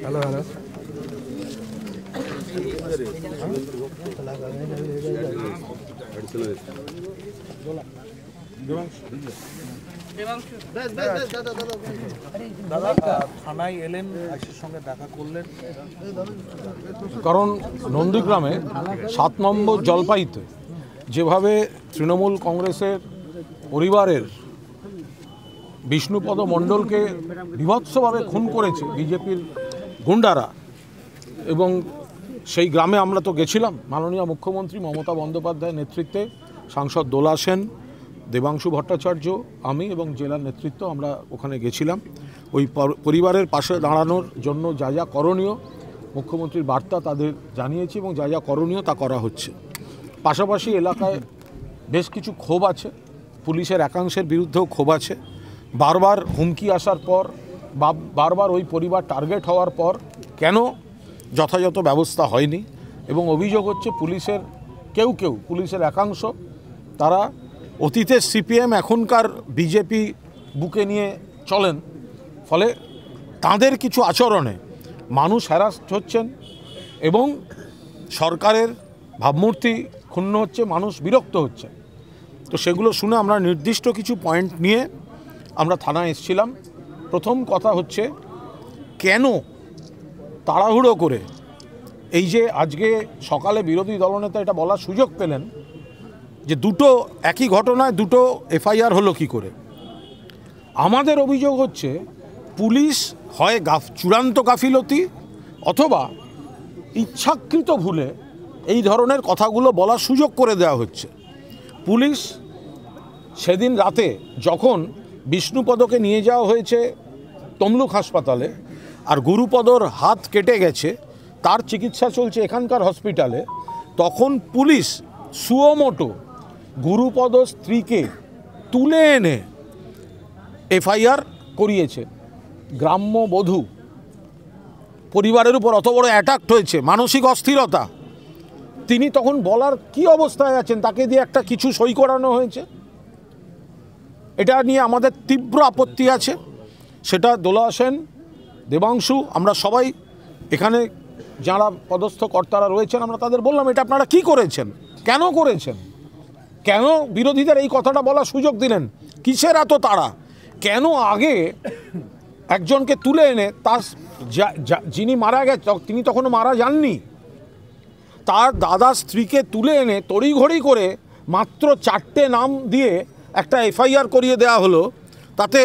Hello hello দাদা থানায় এলেন, আইসির সঙ্গে দেখা করলেন, কারণ নন্দীগ্রামে 7 নম্বর জলপাইতে যেভাবে তৃণমূল কংগ্রেসের পরিবারের বিষ্ণুপদ মণ্ডলকে বিভৎসভাবে খুন করেছে বিজেপির গুন্ডারা, এবং সেই গ্রামে আমরা তো গেছিলাম মাননীয় মুখ্যমন্ত্রী মমতা বন্দ্যোপাধ্যায়ের নেতৃত্বে, সাংসদ দোলা সেন, দেবাংশু ভট্টাচার্য, আমি এবং জেলার নেতৃত্ব আমরা ওখানে গেছিলাম। ওই পরিবারের পাশে দাঁড়ানোর জন্য যা যা করণীয় মুখ্যমন্ত্রীর বার্তা তাদের জানিয়েছি, এবং যা যা করণীয় তা করা হচ্ছে। পাশাপাশি এলাকায় বেশ কিছু ক্ষোভ আছে, পুলিশের একাংশের বিরুদ্ধেও ক্ষোভ আছে। বারবার হুমকি আসার পর বা বারবার ওই পরিবার টার্গেট হওয়ার পর কেন যথাযথ ব্যবস্থা হয়নি, এবং অভিযোগ হচ্ছে পুলিশের পুলিশের একাংশ তারা অতীতের সিপিএম এখনকার বিজেপি বুকে নিয়ে চলেন, ফলে তাদের কিছু আচরণে মানুষ হ্যারাস হচ্ছেন এবং সরকারের ভাবমূর্তি ক্ষুণ্ণ হচ্ছে, মানুষ বিরক্ত হচ্ছে। তো সেগুলো শুনে আমরা নির্দিষ্ট কিছু পয়েন্ট নিয়ে আমরা থানায় এসেছিলাম। প্রথম কথা হচ্ছে, কেন তাড়াহুড়ো করে এই যে আজকে সকালে বিরোধী দলনেতা এটা বলার সুযোগ পেলেন যে দুটো একই ঘটনায় দুটো এফআইআর হলো কি করে। আমাদের অভিযোগ হচ্ছে পুলিশ হয় চূড়ান্ত গাফিলতি অথবা ইচ্ছাকৃত ভুলে এই ধরনের কথাগুলো বলার সুযোগ করে দেওয়া হচ্ছে। পুলিশ সেদিন রাতে যখন বিষ্ণুপদকে নিয়ে যাওয়া হয়েছে তমলুক হাসপাতালে, আর গুরুপদর হাত কেটে গেছে, তার চিকিৎসা চলছে এখানকার হসপিটালে, তখন পুলিশ সুয়োমোটো গুরুপদ স্ত্রীকে তুলে এনে এফআইআর করিয়েছে। গ্রাম্য বধূ পরিবারের উপর অত বড় অ্যাটাক হয়েছে, মানসিক অস্থিরতা, তিনি তখন বলার কি অবস্থায় আছেন, তাকে দিয়ে একটা কিছু সই করানো হয়েছে। এটা নিয়ে আমাদের তীব্র আপত্তি আছে। সেটা দোলা সেন, দেবাংশু, আমরা সবাই এখানে যারা পদস্থ কর্তারা রয়েছেন আমরা তাদের বললাম, এটা আপনারা কি করেছেন, কেন করেছেন, কেন বিরোধীদের এই কথাটা বলার সুযোগ দিলেন, কিসের এত তাড়া, কেন আগে একজনকে তুলে এনে তার যিনি মারা গেছে তিনি তখনও মারা যাননি, তার দাদা স্ত্রীকে তুলে এনে তড়িঘড়ি করে মাত্র 4টে নাম দিয়ে একটা এফআইআর করিয়ে দেওয়া হলো, তাতে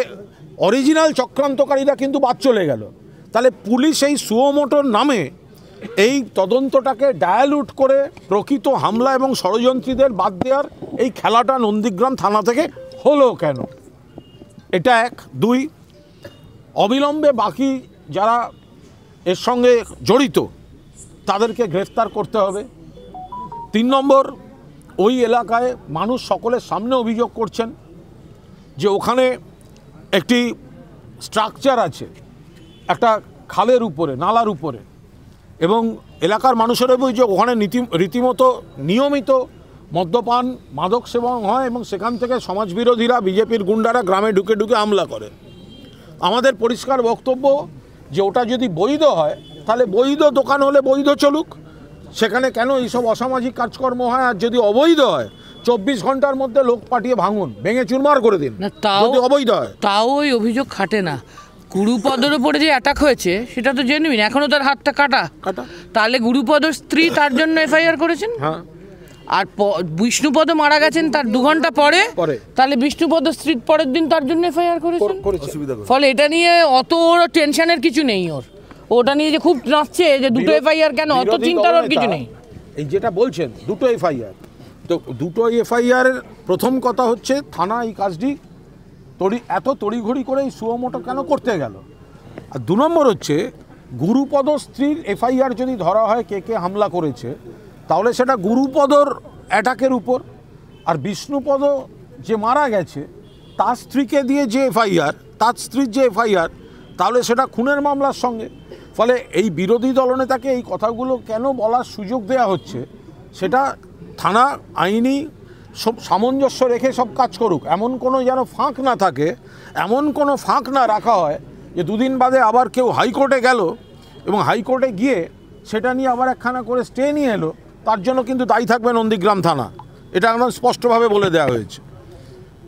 অরিজিনাল চক্রান্তকারীরা কিন্তু বাদ চলে গেল। তাহলে পুলিশ এই সুয়োমোটোর নামে এই তদন্তটাকে ডায়ালুট করে প্রকৃত হামলা এবং ষড়যন্ত্রীদের বাদ দেওয়ার এই খেলাটা নন্দীগ্রাম থানা থেকে হলো কেন? এটা এক। 2, অবিলম্বে বাকি যারা এর সঙ্গে জড়িত তাদেরকে গ্রেফতার করতে হবে। 3 নম্বর, ওই এলাকায় মানুষ সকলের সামনে অভিযোগ করছেন যে ওখানে একটি স্ট্রাকচার আছে একটা খালের উপরে, নালার উপরে, এবং এলাকার মানুষের অভিযোগ ওখানে রীতিমতো নিয়মিত মদ্যপান, মাদক সেবন হয়, এবং সেখান থেকে সমাজবিরোধীরা, বিজেপির গুন্ডারা গ্রামে ঢুকে ঢুকে হামলা করে। আমাদের পরিষ্কার বক্তব্য যে ওটা যদি বৈধ হয় তাহলে বৈধ দোকান হলে বৈধ চলুক, সেখানে কেন এইসব অসামাজিক কাজকর্ম হয়? আর যদি অবৈধ হয় 24 ঘন্টার মধ্যে লোক পাঠিয়ে ভেঙে চুরমার করে দিন, যদি অবৈধ হয়। তাও ওই অভিযোগ খাটে না। গুরুপদর উপরে যে অ্যাটাক হয়েছে সেটা তো জেনুইন, এখনও তার হাতটা কাটা। তাহলে গুরুপদর স্ত্রী তার জন্য এফআইআর করেছেন, হ্যাঁ, আর বিষ্ণুপদ মারা গেছেন তার 2 ঘন্টা পরে, তাহলে বিষ্ণুপদ স্ত্রীর পরের দিন তার জন্য এফআইআর করেছেন। ফলে এটা নিয়ে অত টেনশনের কিছু নেই, ওটা নিয়ে যে খুব নাচছে যে দুটো এফআইআর কেন, অত চিন্তার ওর কিছু নেই। এই যেটা বলছেন দুটো এফআইআর, তো দুটো এফআইআরের প্রথম কথা হচ্ছে থানা এই কাজটি এত তড়িঘড়ি করে এই সুয়োমোটো কেন করতে গেল। আর 2 নম্বর হচ্ছে গুরুপদ স্ত্রীর এফআইআর যদি ধরা হয় কে কে হামলা করেছে, তাহলে সেটা গুরুপদর অ্যাটাকের উপর, আর বিষ্ণুপদ যে মারা গেছে তার স্ত্রীকে দিয়ে যে এফআইআর, তার স্ত্রীর যে এফআইআর, তাহলে সেটা খুনের মামলার সঙ্গে। ফলে এই বিরোধী দলনেতাকে এই কথাগুলো কেন বলার সুযোগ দেওয়া হচ্ছে, সেটা থানা আইনি সব সামঞ্জস্য রেখে সব কাজ করুক, এমন কোনো যেন ফাঁক না থাকে, এমন কোনো ফাঁক না রাখা হয় যে 2 দিন বাদে আবার কেউ হাইকোর্টে গেল এবং হাইকোর্টে গিয়ে সেটা নিয়ে আবার একখানা করে স্টে নিয়ে এলো, তার জন্য কিন্তু দায়ী থাকবে নন্দীগ্রাম থানা, এটা একদম স্পষ্টভাবে বলে দেওয়া হয়েছে।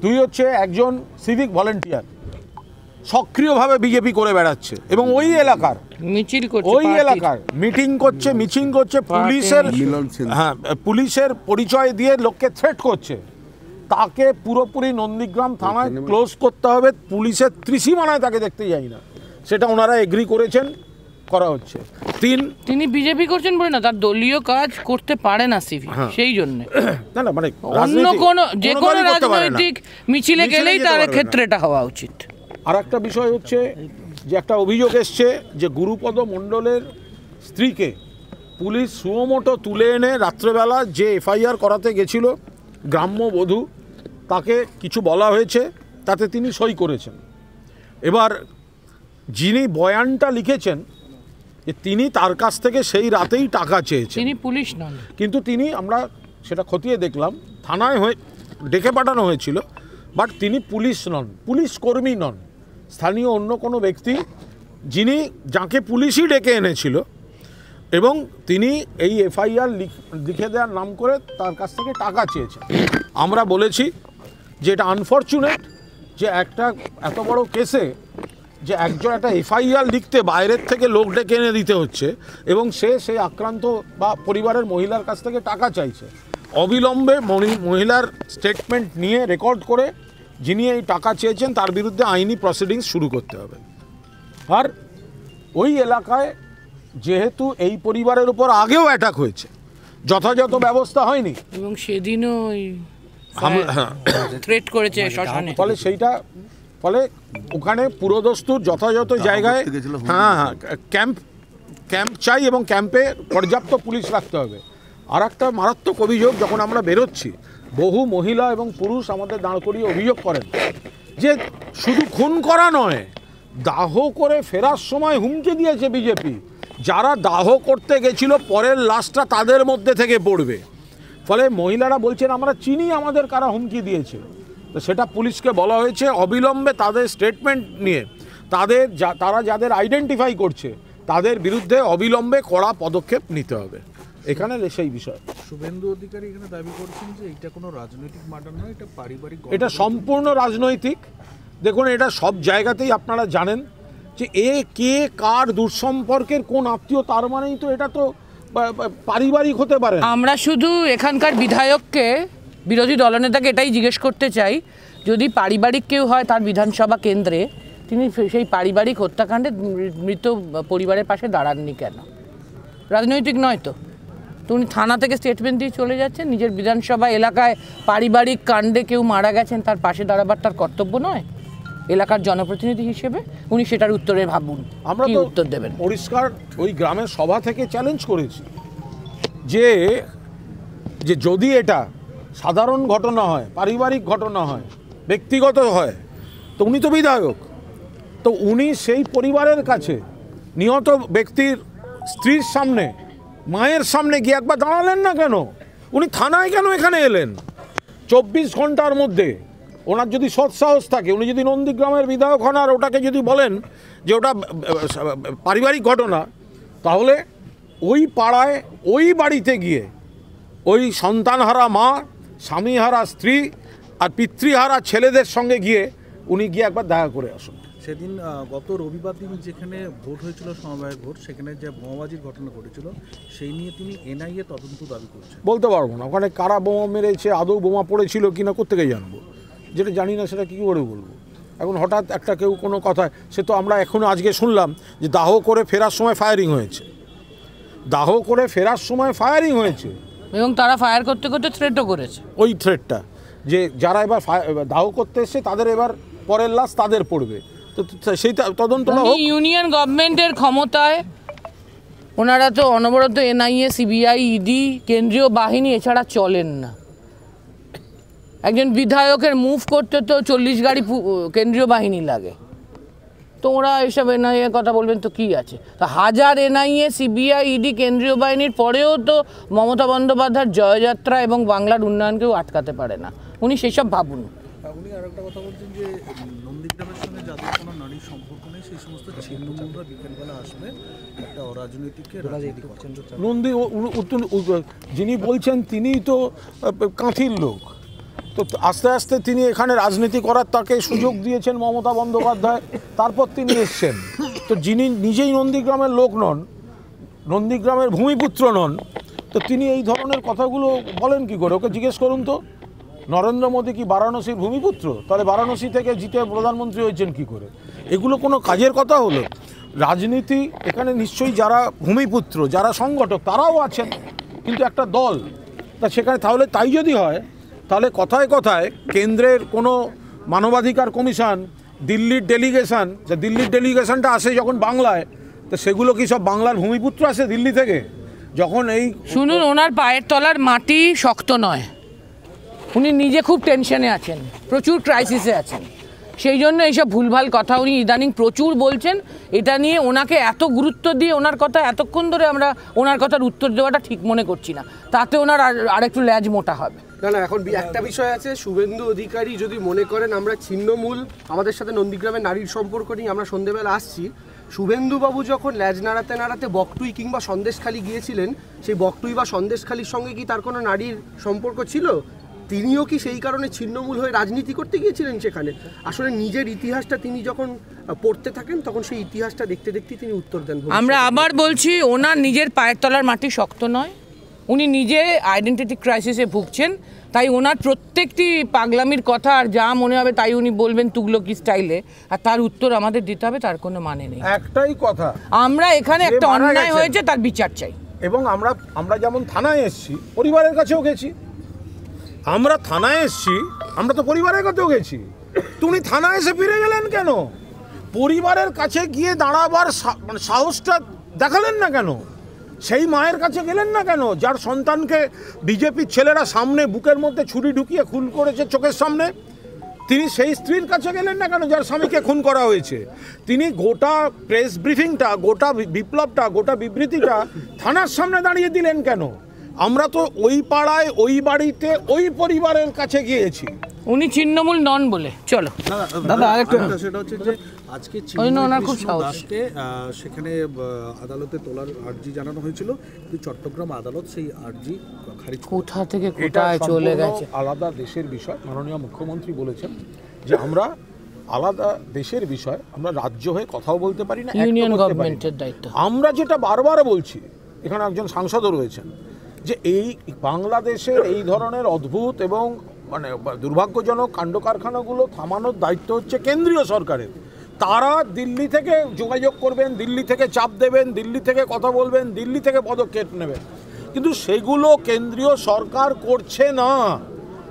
তুই হচ্ছে একজন সিভিক ভলেন্টিয়ার, সক্রিয়ভাবে বিজেপি করে বেড়াচ্ছে এবং ওই এলাকার মিছিল করছে, ওই এলাকার মিটিং করছে, মিছিল করছে, পুলিশের পরিচয় দিয়ে লোককে থ্রেট করছে, তাকে পুরোপুরি নন্দীগ্রাম থানায় ক্লোজ করতে হবে। পুলিশের ত্রিসীমানায় তাকে দেখতে যাই না, সেটা ওনারা এগ্রি করেছেন, করা হচ্ছে। তিনি বিজেপি করছেন বলে না, তার দলীয় কাজ করতে পারে না সিভি, সেই জন্য না না, মানে অন্য কোনো যে কোনো রাজনৈতিক মিছিলে গেলেই তার ক্ষেত্রে এটা হওয়া উচিত। আর একটা বিষয় হচ্ছে যে একটা অভিযোগ এসছে যে গুরুপদ মণ্ডলের স্ত্রীকে পুলিশ সুমোটো তুলে এনে রাত্রেবেলা যে এফআইআর করাতে গেছিল গ্রাম্য বধূ, তাকে কিছু বলা হয়েছে, তাতে তিনি সই করেছেন। এবার যিনি বয়ানটা লিখেছেন যে তিনি তার কাছ থেকে সেই রাতেই টাকা চেয়েছেন, তিনি পুলিশ নন, কিন্তু তিনি, আমরা সেটা খতিয়ে দেখলাম, থানায় ডেকে পাঠানো হয়েছিল, বাট তিনি পুলিশ নন, পুলিশ কর্মী নন, স্থানীয় অন্য কোনো ব্যক্তি, যিনি যাকে পুলিশই ডেকে এনেছিল এবং তিনি এই এফআইআর লিখে দেওয়ার নাম করে তার কাছ থেকে টাকা চেয়েছেন। আমরা বলেছি যে এটা আনফরচুনেট যে একটা এত বড় কেসে যে একজন একটা এফআইআর লিখতে বাইরের থেকে লোক ডেকে এনে দিতে হচ্ছে এবং সেই আক্রান্ত বা পরিবারের মহিলার কাছ থেকে টাকা চাইছে। অবিলম্বে মহিলার স্টেটমেন্ট নিয়ে রেকর্ড করে যিনি এই টাকা চেয়েছেন তার বিরুদ্ধে আইনি প্রসিডিংস শুরু করতে হবে। আর ওই এলাকায় যেহেতু এই পরিবারের উপর আগেও অ্যাটাক হয়েছে, যথাযথ ব্যবস্থা হয়নি এবং সেদিনও থ্রেট করেছে শ্মশানে, ফলে ওখানে পুরোদস্তুর যথাযথ জায়গায় ক্যাম্প চাই এবং ক্যাম্পে পর্যাপ্ত পুলিশ রাখতে হবে। আর একটা মারাত্মক অভিযোগ, যখন আমরা বেরোচ্ছি বহু মহিলা এবং পুরুষ আমাদের দাঁড় করিয়ে অভিযোগ করেন যে শুধু খুন করা নয়, দাহ করে ফেরার সময় হুমকি দিয়েছে বিজেপি, যারা দাহ করতে গেছিল পরের লাশটা তাদের মধ্যে থেকে পড়বে। ফলে মহিলারা বলছেন আমরা চিনি আমাদের কারা হুমকি দিয়েছে, তো সেটা পুলিশকে বলা হয়েছে অবিলম্বে তাদের স্টেটমেন্ট নিয়ে তারা যাদের আইডেন্টিফাই করছে তাদের বিরুদ্ধে অবিলম্বে কড়া পদক্ষেপ নিতে হবে। এখানে সেই বিষয় শুভেন্দু অধিকারী এখানে দাবি করছেন যে এটা কোনো রাজনৈতিক মার্ডার নয়, এটা পারিবারিক। এটা সম্পূর্ণ রাজনৈতিক। দেখুন, এটা সব জায়গাতেই আপনারা জানেন যে কে কার দুঃসম্পর্কের কোন আত্মীয়, তার মানেই তো এটা তো পারিবারিক হতে পারে। আমরা শুধু এখানকার বিধায়ককে, বিরোধী দলনেতাকে এটাই জিজ্ঞেস করতে চাই, যদি পারিবারিক কেউ হয় তার বিধানসভা কেন্দ্রে, তিনি সেই পারিবারিক হত্যাকাণ্ডে মৃত পরিবারের পাশে দাঁড়াননি কেন? রাজনৈতিক নয় তো? উনি থানা থেকে স্টেটমেন্ট দিয়ে চলে যাচ্ছেন, নিজের বিধানসভা এলাকায় পারিবারিক কাণ্ডে কেউ মারা গেছেন, তার পাশে দাঁড়াবার তার কর্তব্য নয়? এলাকার জনপ্রতিনিধি হিসেবে উনি সেটার উত্তরে ভাবুন, আমরা কি উত্তর দেবেন। পরিষ্কার ওই গ্রামের সভা থেকে চ্যালেঞ্জ করেছি যে যদি এটা সাধারণ ঘটনা হয়, পারিবারিক ঘটনা হয়, ব্যক্তিগত হয়, তো উনি তো বিধায়ক, তো উনি সেই পরিবারের কাছে নিহত ব্যক্তির স্ত্রীর সামনে, মায়ের সামনে গিয়ে একবার দাঁড়ালেন না কেন? উনি থানায় কেন এখানে এলেন? 24 ঘন্টার মধ্যে ওনার যদি সৎসাহস থাকে, উনি যদি নন্দীগ্রামের বিধায়ক হন আর ওটাকে যদি বলেন যে ওটা পারিবারিক ঘটনা, তাহলে ওই পাড়ায় ওই বাড়িতে গিয়ে ওই সন্তানহারা মা, স্বামীহারা স্ত্রী আর পিতৃহারা ছেলেদের সঙ্গে গিয়ে উনি গিয়ে একবার দেখা করে আসুন। সেদিন গত রবিবার দিন যেখানে ভোট হয়েছিল, সমবায় ভোট, সেখানে যে বোমাবাজির ঘটনা ঘটেছিল সেই নিয়ে তিনি এনআইএ তদন্ত দাবি করছেন। বলতে পারবো না ওখানে কারা বোমা মেরেছে, আদৌ বোমা পড়েছিল কিনা কোত্থেকে জানবো? যেটা জানি না সেটা কী করে বলবো? এখন হঠাৎ একটা কেউ কোনো কথা, সে তো আমরা এখনও আজকে শুনলাম যে দাহ করে ফেরার সময় ফায়ারিং হয়েছে, দাহ করে ফেরার সময় ফায়ারিং হয়েছে এবং তারা ফায়ার করতে করতে থ্রেটও করেছে। ওই থ্রেটটা যে যারা এবার দাহ করতে এসছে তাদের এবার পরের লাশ তাদের পড়বে, তো সেই তদন্ত ইউনিয়ন গভর্নমেন্টের ক্ষমতায় ওনারা তো অনবরত এনআইএ, সিবিআই, ইডি, কেন্দ্রীয় বাহিনী এছাড়া চলেন না। একজন বিধায়কের মুভ করতে তো 40 গাড়ি কেন্দ্রীয় বাহিনী লাগে, তো ওরা এসব এনআইএ কথা বলবেন তো কি আছে? তো হাজার এনআইএ, সিবিআই, ইডি, কেন্দ্রীয় বাহিনীর পরেও তো মমতা বন্দ্যোপাধ্যায়ের জয়যাত্রা এবং বাংলার উন্নয়নকেও আটকাতে পারে না। উনি সেসব ভাবুন। উনি আর একটা কথা বলছেন যে নন্দীগ্রামের সঙ্গে যাদের কোনো নারীর সম্পর্ক নেই সেই সমস্ত ছিন্নমূলরা বিকেলবেলা আসবে একটা অরাজনৈতিককে নন্দী যিনি বলছেন তিনিই তো কাঁথির লোক, তো আস্তে আস্তে তিনি এখানে রাজনীতি করার তাকে সুযোগ দিয়েছেন মমতা বন্দ্যোপাধ্যায়, তারপর তিনি এসছেন। তো যিনি নিজেই নন্দীগ্রামের লোক নন, নন্দীগ্রামের ভূমিপুত্র নন, তো তিনি এই ধরনের কথাগুলো বলেন কি করে? ওকে জিজ্ঞেস করুন তো, নরেন্দ্র মোদী কি বারাণসীর ভূমিপুত্র? তাহলে বারাণসী থেকে জিতে প্রধানমন্ত্রী হয়েছেন কি করে? এগুলো কোনো কাজের কথা হলো? রাজনীতি এখানে নিশ্চয়ই যারা ভূমিপুত্র, যারা সংগঠক, তারাও আছেন, কিন্তু একটা দল। তা সেখানে তাহলে তাই যদি হয়, তাহলে কথায় কথায় কেন্দ্রের কোনো মানবাধিকার কমিশন, দিল্লির ডেলিগেশনটা আসে যখন বাংলায়, তো সেগুলো কি সব বাংলার ভূমিপুত্র আসে দিল্লি থেকে? যখন এই শুনুন, ওনার পায়ের তলার মাটি শক্ত নয়, উনি নিজে খুব টেনশনে আছেন, প্রচুর ক্রাইসিসে আছেন, সেই জন্য এইসব ভুলভাল কথা উনি ইদানিং প্রচুর বলছেন। এটা নিয়ে ওনাকে এত গুরুত্ব দিয়ে ওনার কথা এতক্ষণ ধরে আমরা ওনার কথার উত্তর দেওয়াটা ঠিক মনে করছি না, তাতে ওনার আরেকটু ল্যাজ মোটা হবে। না, এখন একটা বিষয় আছে, শুভেন্দু অধিকারী যদি মনে করেন আমরা ছিন্নমূল, আমাদের সাথে নন্দীগ্রামের নারীর সম্পর্ক নিয়ে আমরা সন্ধ্যেবেলা আসছি, শুভেন্দুবাবু যখন ল্যাজ নাড়াতে নাড়াতে বকটুই কিংবা সন্দেশখালি গিয়েছিলেন, সেই বকটুই বা সন্দেশখালির সঙ্গে কি তার কোনো নারীর সম্পর্ক ছিল? তিনিও কি সেই কারণে ছিন্নমূল হয়ে রাজনীতি করতে গিয়েছিলেন সেখানে? আসলে নিজের ইতিহাসটা তিনি যখন পড়তে থাকেন তখন সেই ইতিহাসটা দেখতে দেখতে তিনি উত্তর দেন। আমরা আবার বলছি, ওনার নিজের পায়ের তলার মাটি শক্ত নয়, উনি নিজে আইডেন্টিটি ক্রাইসিসে ভুগছেন, তাই ওনার প্রত্যেকটি পাগলামির কথা আর যা মনে হবে তাই উনি বলবেন তুগলকি স্টাইলে, আর তার উত্তর আমাদের দিতে হবে, তার কোনো মানে নেই। একটাই কথা, আমরা এখানে একটা অন্যায় হয়েছে তার বিচার চাই। এবং আমরা যেমন থানায় এসেছি, পরিবারের কাছেও গেছি, আমরা থানায় এসেছি, আমরা তো পরিবারের কাছেও গেছি। তুমি থানায় এসে ফিরে গেলেন কেন? পরিবারের কাছে গিয়ে দাঁড়াবার সাহসটা দেখালেন না কেন? সেই মায়ের কাছে গেলেন না কেন যার সন্তানকে বিজেপির ছেলেরা সামনে বুকের মধ্যে ছুরি ঢুকিয়ে খুন করেছে চোখের সামনে? তিনি সেই স্ত্রীর কাছে গেলেন না কেন যার স্বামীকে খুন করা হয়েছে? তিনি গোটা প্রেস ব্রিফিংটা, গোটা বিপ্লবটা, গোটা বিবৃতিটা থানার সামনে দাঁড়িয়ে দিলেন কেন? আমরা তো ওই পাড়ায়, ওই বাড়িতে, ওই পরিবারের কাছে গিয়েছি। উনি ছিন্নমূল নন বলে। চলো দাদা, আরেকটা সেটা হচ্ছে যে আজকে দাসকে সেখানে আদালতে তোলার আর্জি জানানো হয়েছিল, কিন্তু চট্টগ্রাম আদালত সেই আর্জি খারিজ। কোথা থেকে কোথায় চলে গেছে? আলাদা দেশের বিষয়। মাননীয় মুখ্যমন্ত্রী বলেছেন যে আমরা আলাদা দেশের বিষয়, আমরা রাজ্য হয়ে কথাও বলতে পারি না, ইউনিয়ন গভর্নমেন্টের দায়িত্ব। আমরা যেটা বারবার বলছি, এখানে একজন সাংসদও রয়েছেন, যে এই বাংলাদেশের এই ধরনের অদ্ভুত এবং মানে দুর্ভাগ্যজনক কাণ্ড কারখানাগুলো থামানোর দায়িত্ব হচ্ছে কেন্দ্রীয় সরকারের। তারা দিল্লি থেকে যোগাযোগ করবেন, দিল্লি থেকে চাপ দেবেন, দিল্লি থেকে কথা বলবেন, দিল্লি থেকে পদক্ষেপ নেবেন, কিন্তু সেগুলো কেন্দ্রীয় সরকার করছে না।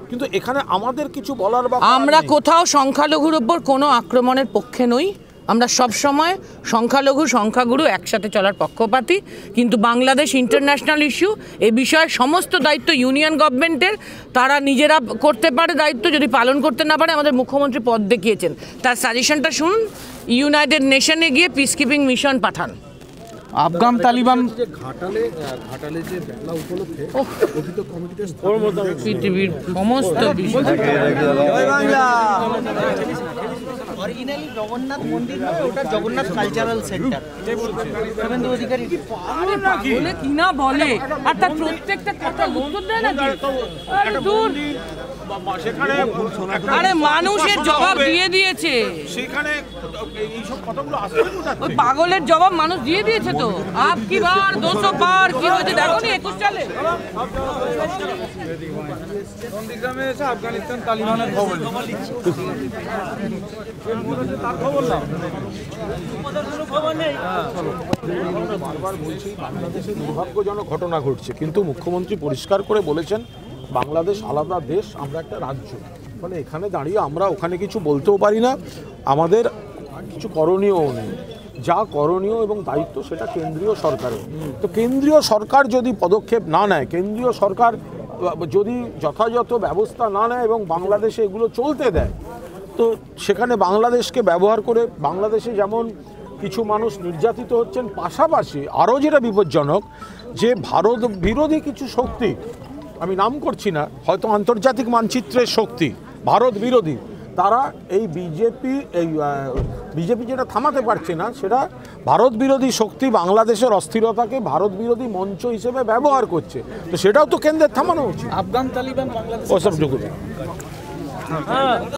কিন্তু এখানে আমাদের কিছু বলার বা আমরা কোথাও সংখ্যালঘুর ওপর কোনো আক্রমণের পক্ষে নই, আমরা সব সময় সংখ্যালঘু সংখ্যাগুরু একসাথে চলার পক্ষপাতী, কিন্তু বাংলাদেশ ইন্টারন্যাশনাল ইস্যু, এ বিষয়ে সমস্ত দায়িত্ব ইউনিয়ন গভর্নমেন্টের, তারা নিজেরা করতে পারে দায়িত্ব, যদি পালন করতে না পারে আমাদের মুখ্যমন্ত্রী পদ দেখিয়েছেন, তার সাজেশনটা শুনুন, ইউনাইটেড নেশনে গিয়ে পিস কিপিং মিশন পাঠান। আফগান তালিবান ঘাটালে যে বেলা উপলক্ষে গঠিত কমিটিতে পৃথিবীর সমস্ত অরিজিনালি জগন্নাথ মন্দির নয়, ওটা জগন্নাথ কালচারাল সেন্টার। শুভেন্দু অধিকারী বলে কি না বলে, আর তার প্রত্যেকটা কথা উত্তর দেয় না। আরে মানুষের জবাব দিয়ে দিয়েছে, সেখানে এইসব কথাগুলো আসলে ওই পাগলের জবাব মানুষ দিয়ে দিয়েছে। তো আপ কি বার 200 পার কি হয়েছে দেখো নি 21 সালে নন্দীগ্রামে এসে আফগানিস্তান তালিবানের খবর বারবার বলছি বাংলাদেশে দুর্ভাগ্যজনক ঘটনা ঘটছে, কিন্তু মুখ্যমন্ত্রী পরিষ্কার করে বলেছেন বাংলাদেশ আলাদা দেশ, আমরা একটা রাজ্য। ফলে এখানে দাঁড়িয়ে আমরা ওখানে কিছু বলতেও পারি না, আমাদের কিছু করণীয়ও নেই। যা করণীয় এবং দায়িত্ব সেটা কেন্দ্রীয় সরকারের। তো কেন্দ্রীয় সরকার যদি পদক্ষেপ না নেয়, কেন্দ্রীয় সরকার যদি যথাযথ ব্যবস্থা না নেয় এবং বাংলাদেশে এগুলো চলতে দেয়, তো সেখানে বাংলাদেশকে ব্যবহার করে বাংলাদেশে যেমন কিছু মানুষ নির্যাতিত হচ্ছেন, পাশাপাশি আরও যেটা বিপজ্জনক, যে ভারত বিরোধী কিছু শক্তি, আমি নাম করছি না, হয়তো আন্তর্জাতিক মানচিত্রের শক্তি, ভারত বিরোধী, তারা এই বিজেপি যেটা থামাতে পারছে না, সেটা ভারত বিরোধী শক্তি বাংলাদেশের অস্থিরতাকে ভারত বিরোধী মঞ্চ হিসেবে ব্যবহার করছে। তো সেটাও তো কেন্দ্রের থামানো উচিত। আফগান তালিবান বাংলাদেশ ওসব যোগ্য